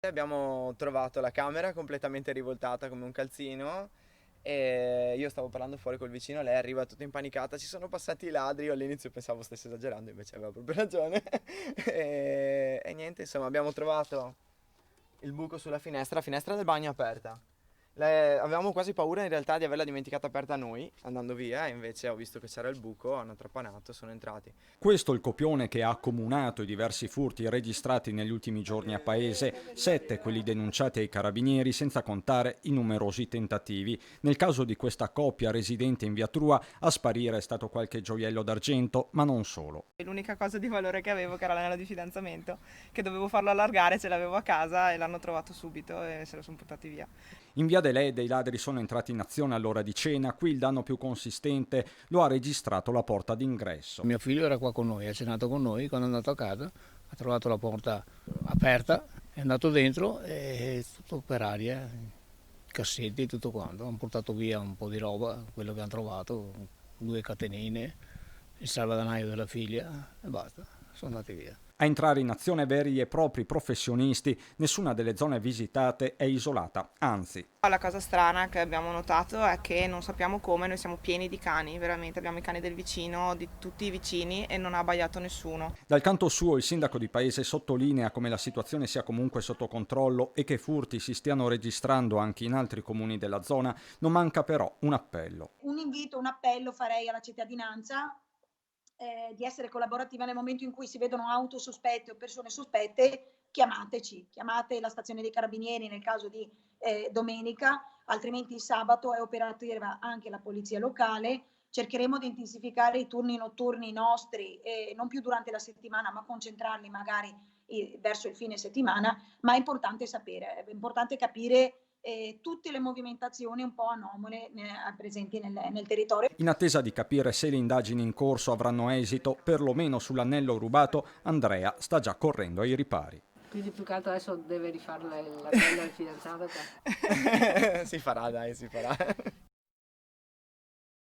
Abbiamo trovato la camera completamente rivoltata come un calzino e io stavo parlando fuori col vicino, lei arriva tutta impanicata, ci sono passati i ladri, io all'inizio pensavo stesse esagerando, invece aveva proprio ragione. E niente, insomma, abbiamo trovato il buco sulla finestra, la finestra del bagno è aperta. Avevamo quasi paura in realtà di averla dimenticata aperta noi, andando via, e invece ho visto che c'era il buco, hanno trapanato, sono entrati. Questo è il copione che ha accomunato i diversi furti registrati negli ultimi giorni a Paese, 7 quelli denunciati ai carabinieri, senza contare i numerosi tentativi. Nel caso di questa coppia residente in via Trua, a sparire è stato qualche gioiello d'argento, ma non solo. L'unica cosa di valore che avevo, che era l'anello di fidanzamento, che dovevo farlo allargare, ce l'avevo a casa e l'hanno trovato subito e se lo sono portati via. In via Delede i ladri sono entrati in azione all'ora di cena, qui il danno più consistente lo ha registrato la porta d'ingresso. Mio figlio era qua con noi, ha cenato con noi, quando è andato a casa ha trovato la porta aperta, è andato dentro e tutto per aria, cassetti, tutto quanto. Hanno portato via un po' di roba, quello che hanno trovato, 2 catenine, il salvadanaio della figlia e basta, sono andati via. A entrare in azione veri e propri professionisti, nessuna delle zone visitate è isolata, anzi. La cosa strana che abbiamo notato è che non sappiamo come, noi siamo pieni di cani, veramente, abbiamo i cani del vicino, di tutti i vicini e non ha abbaiato nessuno. Dal canto suo il sindaco di paese sottolinea come la situazione sia comunque sotto controllo e che furti si stiano registrando anche in altri comuni della zona, non manca però un appello. Un invito, un appello farei alla cittadinanza di essere collaborativa nel momento in cui si vedono auto sospette o persone sospette, chiamateci, chiamate la stazione dei carabinieri nel caso di domenica, altrimenti sabato è operativa anche la polizia locale. Cercheremo di intensificare i turni notturni nostri, non più durante la settimana, ma concentrarli magari verso il fine settimana, ma è importante sapere, è importante capire tutte le movimentazioni un po' anomale presenti nel territorio. In attesa di capire se le indagini in corso avranno esito, perlomeno sull'anello rubato, Andrea sta già correndo ai ripari. Quindi più che altro adesso deve rifare la bella fidanzata qua. Si farà, dai, si farà.